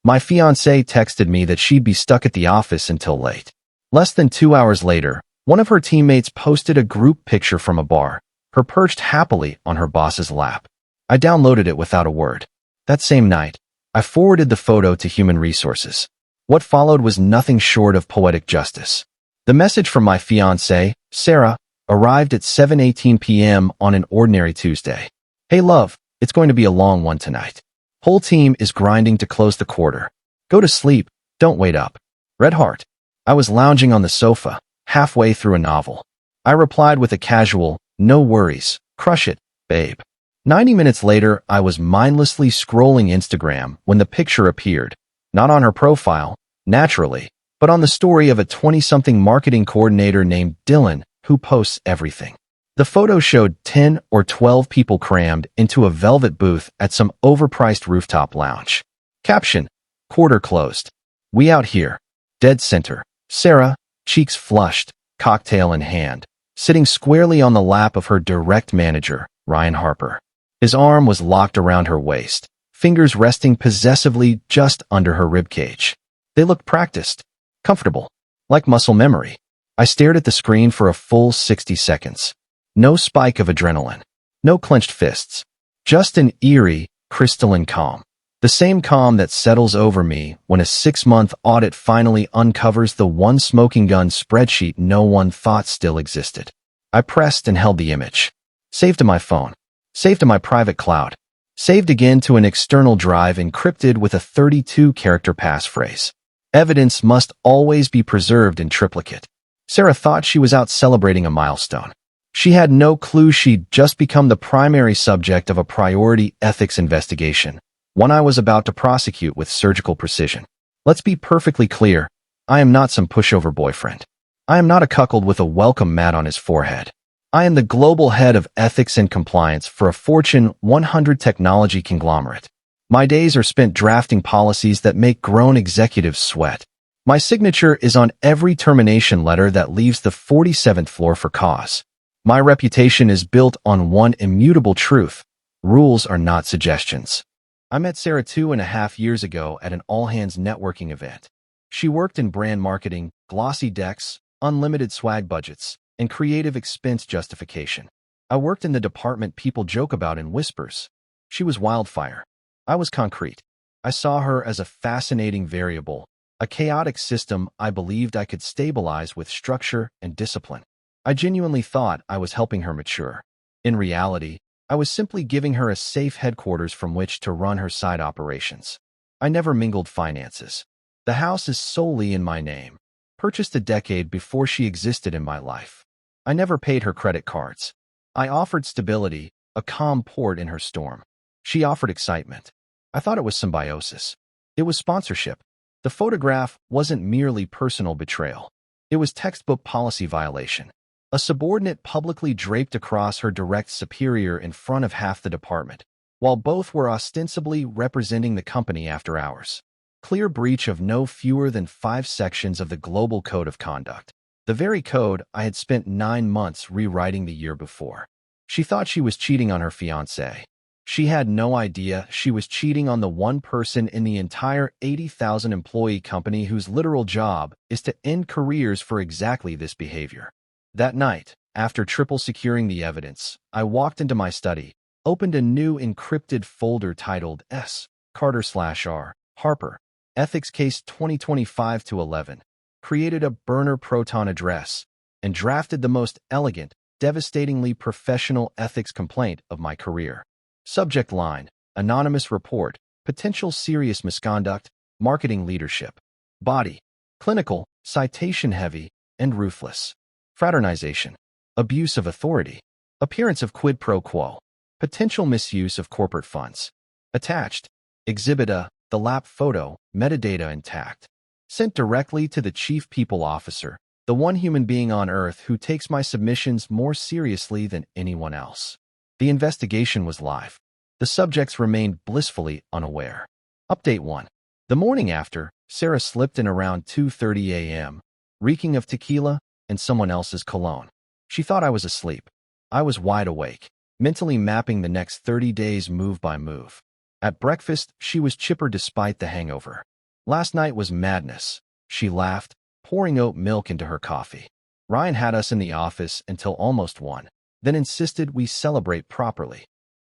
My fiancée texted me that she'd be stuck at the office until late. Less than 2 hours later, one of her teammates posted a group picture from a bar, her perched happily on her boss's lap. I downloaded it without a word. That same night, I forwarded the photo to Human Resources. What followed was nothing short of poetic justice. The message from my fiancée, Sarah, arrived at 7:18 p.m. on an ordinary Tuesday. Hey love, it's going to be a long one tonight. Whole team is grinding to close the quarter. Go to sleep, don't wait up. Red heart. I was lounging on the sofa, halfway through a novel. I replied with a casual, no worries, crush it, babe. 90 minutes later, I was mindlessly scrolling Instagram when the picture appeared, not on her profile, naturally, but on the story of a 20-something marketing coordinator named Dylan who posts everything. The photo showed 10 or 12 people crammed into a velvet booth at some overpriced rooftop lounge. Caption: quarter closed. We out here. Dead center. Sarah, cheeks flushed, cocktail in hand, sitting squarely on the lap of her direct manager, Ryan Harper. His arm was locked around her waist, fingers resting possessively just under her ribcage. They looked practiced, comfortable, like muscle memory. I stared at the screen for a full 60 seconds. No spike of adrenaline. No clenched fists. Just an eerie, crystalline calm. The same calm that settles over me when a 6-month audit finally uncovers the one smoking gun spreadsheet no one thought still existed. I pressed and held the image. Saved to my phone. Saved to my private cloud. Saved again to an external drive encrypted with a 32-character passphrase. Evidence must always be preserved in triplicate. Sarah thought she was out celebrating a milestone. She had no clue she'd just become the primary subject of a priority ethics investigation, one I was about to prosecute with surgical precision. Let's be perfectly clear, I am not some pushover boyfriend. I am not a cuckold with a welcome mat on his forehead. I am the global head of ethics and compliance for a Fortune 100 technology conglomerate. My days are spent drafting policies that make grown executives sweat. My signature is on every termination letter that leaves the 47th floor for cause. My reputation is built on one immutable truth: rules are not suggestions. I met Sarah 2.5 years ago at an all-hands networking event. She worked in brand marketing, glossy decks, unlimited swag budgets, and creative expense justification. I worked in the department people joke about in whispers. She was wildfire. I was concrete. I saw her as a fascinating variable, a chaotic system I believed I could stabilize with structure and discipline. I genuinely thought I was helping her mature. In reality, I was simply giving her a safe headquarters from which to run her side operations. I never mingled finances. The house is solely in my name, purchased a decade before she existed in my life. I never paid her credit cards. I offered stability, a calm port in her storm. She offered excitement. I thought it was symbiosis. It was sponsorship. The photograph wasn't merely personal betrayal. It was textbook policy violation. A subordinate publicly draped across her direct superior in front of half the department, while both were ostensibly representing the company after hours. Clear breach of no fewer than 5 sections of the Global Code of Conduct, the very code I had spent 9 months rewriting the year before. She thought she was cheating on her fiancé. She had no idea she was cheating on the one person in the entire 80,000-employee company whose literal job is to end careers for exactly this behavior. That night, after triple securing the evidence, I walked into my study, opened a new encrypted folder titled S. Carter/R. Harper, Ethics Case 2025-11, created a burner Proton address, and drafted the most elegant, devastatingly professional ethics complaint of my career. Subject line: anonymous report, potential serious misconduct, marketing leadership. Body: clinical, citation-heavy, and ruthless. Fraternization: abuse of authority. Appearance of quid pro quo. Potential misuse of corporate funds. Attached: Exhibit A, the lap photo, metadata intact. Sent directly to the Chief People Officer, the one human being on Earth who takes my submissions more seriously than anyone else. The investigation was live. The subjects remained blissfully unaware. Update 1. The morning after, Sarah slipped in around 2:30 a.m., reeking of tequila and someone else's cologne. She thought I was asleep. I was wide awake, mentally mapping the next 30 days move by move. At breakfast, she was chipper despite the hangover. Last night was madness, she laughed, pouring oat milk into her coffee. Ryan had us in the office until almost 1, then insisted we celebrate properly.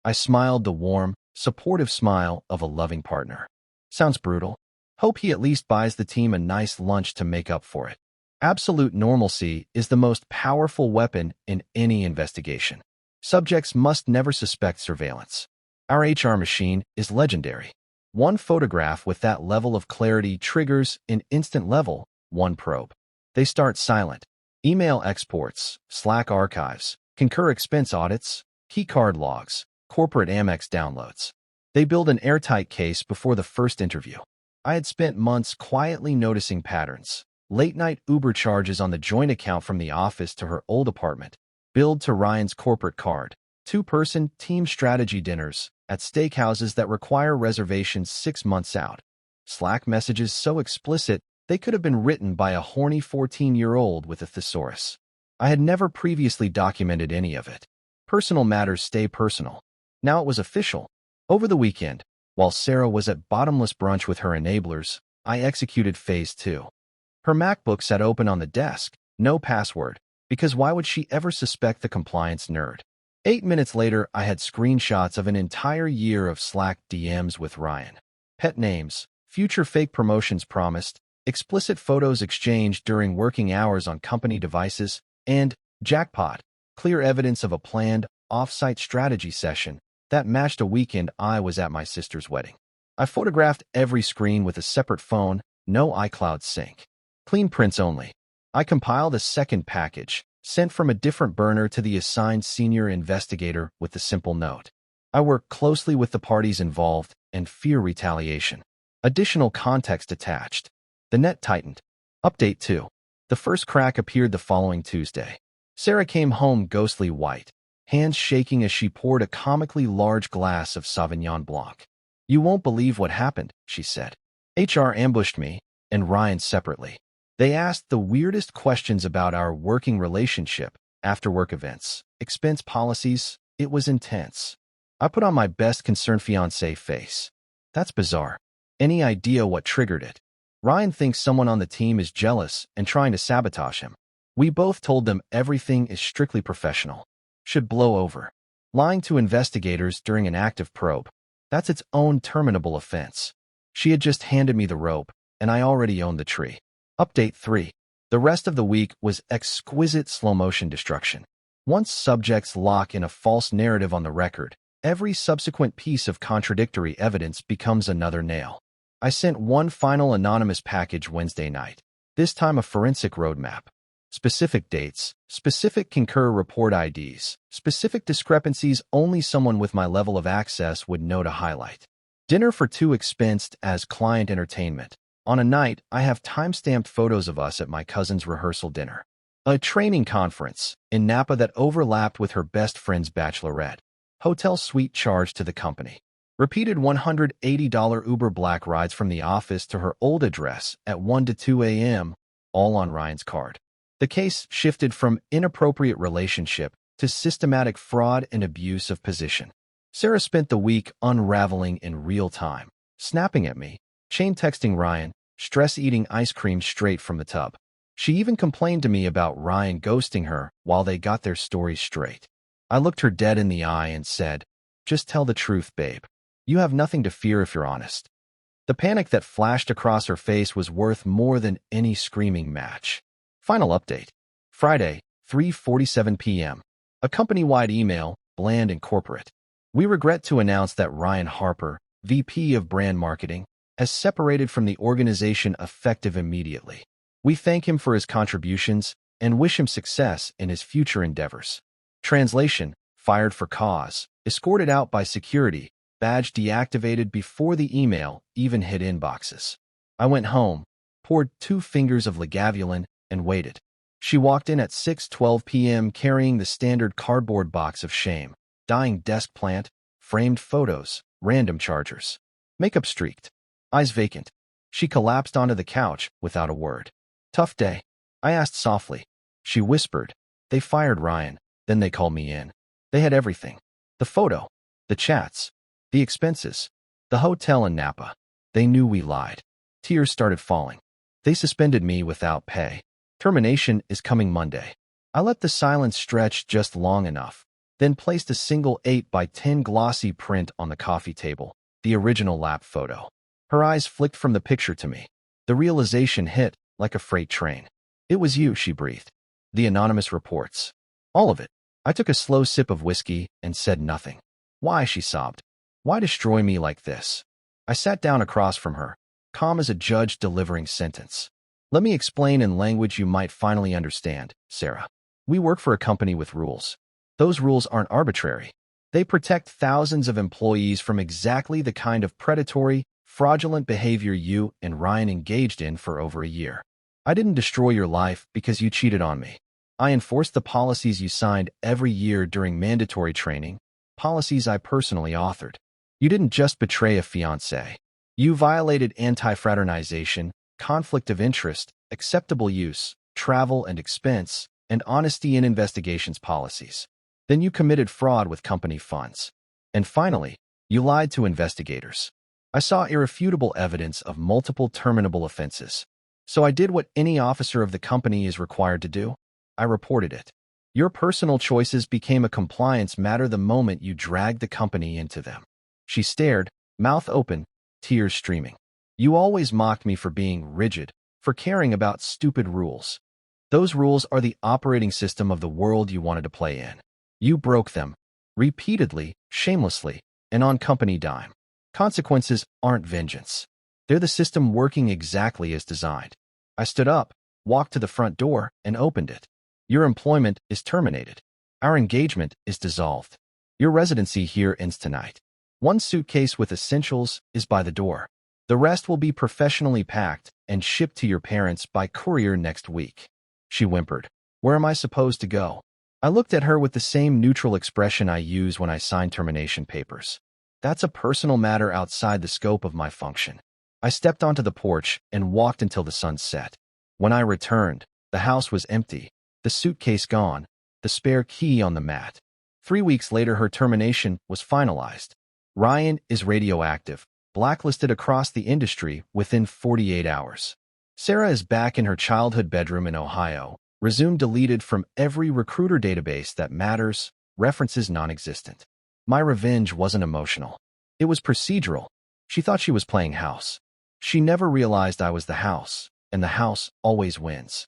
I smiled the warm, supportive smile of a loving partner. Sounds brutal. Hope he at least buys the team a nice lunch to make up for it. Absolute normalcy is the most powerful weapon in any investigation. Subjects must never suspect surveillance. Our HR machine is legendary. One photograph with that level of clarity triggers an instant level 1 probe. They start silent. Email exports, Slack archives, Concur expense audits, keycard logs, corporate Amex downloads. They build an airtight case before the first interview. I had spent months quietly noticing patterns. Late-night Uber charges on the joint account from the office to her old apartment, billed to Ryan's corporate card, 2-person team strategy dinners at steakhouses that require reservations 6 months out. Slack messages so explicit they could have been written by a horny 14-year-old with a thesaurus. I had never previously documented any of it. Personal matters stay personal. Now it was official. Over the weekend, while Sarah was at bottomless brunch with her enablers, I executed phase 2. Her MacBook sat open on the desk, no password, because why would she ever suspect the compliance nerd? 8 minutes later, I had screenshots of an entire year of Slack DMs with Ryan. Pet names, future fake promotions promised, explicit photos exchanged during working hours on company devices, and, jackpot, clear evidence of a planned, off-site strategy session that matched a weekend I was at my sister's wedding. I photographed every screen with a separate phone, no iCloud sync. Clean prints only. I compiled a second package, sent from a different burner to the assigned senior investigator with the simple note. I work closely with the parties involved and fear retaliation. Additional context attached. The net tightened. Update 2. The first crack appeared the following Tuesday. Sarah came home ghostly white, hands shaking as she poured a comically large glass of Sauvignon Blanc. "You won't believe what happened," she said. HR ambushed me and Ryan separately. They asked the weirdest questions about our working relationship, after-work events, expense policies. It was intense. I put on my best concerned fiancé face. That's bizarre. Any idea what triggered it? Ryan thinks someone on the team is jealous and trying to sabotage him. We both told them everything is strictly professional. Should blow over. Lying to investigators during an active probe. That's its own terminable offense. She had just handed me the rope, and I already owned the tree. Update 3. The rest of the week was exquisite slow-motion destruction. Once subjects lock in a false narrative on the record, every subsequent piece of contradictory evidence becomes another nail. I sent one final anonymous package Wednesday night, this time a forensic roadmap. Specific dates, specific concur report IDs, specific discrepancies only someone with my level of access would know to highlight. Dinner for 2 expensed as client entertainment. On a night, I have time-stamped photos of us at my cousin's rehearsal dinner. A training conference in Napa that overlapped with her best friend's bachelorette. Hotel suite charged to the company. Repeated $180 Uber Black rides from the office to her old address at 1 to 2 a.m., all on Ryan's card. The case shifted from inappropriate relationship to systematic fraud and abuse of position. Sarah spent the week unraveling in real time, snapping at me, chain texting Ryan, stress-eating ice cream straight from the tub. She even complained to me about Ryan ghosting her while they got their stories straight. I looked her dead in the eye and said, "Just tell the truth, babe. You have nothing to fear if you're honest." The panic that flashed across her face was worth more than any screaming match. Final update. Friday, 3:47 p.m. A company-wide email, bland and corporate. We regret to announce that Ryan Harper, VP of Brand Marketing, has separated from the organization effective immediately. We thank him for his contributions and wish him success in his future endeavors. Translation: fired for cause, escorted out by security, badge deactivated before the email even hit inboxes. I went home, poured 2 fingers of Lagavulin, and waited. She walked in at 6:12 p.m. carrying the standard cardboard box of shame, dying desk plant, framed photos, random chargers. Makeup streaked. Eyes vacant. She collapsed onto the couch without a word. "Tough day," I asked softly. She whispered, "They fired Ryan, then they called me in. They had everything. The photo, the chats, the expenses. The hotel in Napa. They knew we lied. Tears started falling. They suspended me without pay. Termination is coming Monday. I let the silence stretch just long enough, then placed a single 8 by 10 glossy print on the coffee table, the original lap photo. Her eyes flicked from the picture to me. The realization hit like a freight train. It was you, she breathed. The anonymous reports. All of it. I took a slow sip of whiskey and said nothing. Why, she sobbed. Why destroy me like this? I sat down across from her, calm as a judge delivering sentence. Let me explain in language you might finally understand, Sarah. We work for a company with rules. Those rules aren't arbitrary. They protect thousands of employees from exactly the kind of predatory, fraudulent behavior you and Ryan engaged in for over a year. I didn't destroy your life because you cheated on me. I enforced the policies you signed every year during mandatory training, policies I personally authored. You didn't just betray a fiancé. You violated anti-fraternization, conflict of interest, acceptable use, travel and expense, and honesty in investigations policies. Then you committed fraud with company funds. And finally, you lied to investigators. I saw irrefutable evidence of multiple terminable offenses. So I did what any officer of the company is required to do. I reported it. Your personal choices became a compliance matter the moment you dragged the company into them. She stared, mouth open, tears streaming. You always mocked me for being rigid, for caring about stupid rules. Those rules are the operating system of the world you wanted to play in. You broke them, repeatedly, shamelessly, and on company dime. Consequences aren't vengeance. They're the system working exactly as designed. I stood up, walked to the front door, and opened it. Your employment is terminated. Our engagement is dissolved. Your residency here ends tonight. One suitcase with essentials is by the door. The rest will be professionally packed and shipped to your parents by courier next week. She whimpered. Where am I supposed to go? I looked at her with the same neutral expression I use when I sign termination papers. That's a personal matter outside the scope of my function. I stepped onto the porch and walked until the sun set. When I returned, the house was empty, the suitcase gone, the spare key on the mat. 3 weeks later, her termination was finalized. Ryan is radioactive, blacklisted across the industry within 48 hours. Sarah is back in her childhood bedroom in Ohio, resume deleted from every recruiter database that matters, references non-existent. My revenge wasn't emotional. It was procedural. She thought she was playing house. She never realized I was the house, and the house always wins.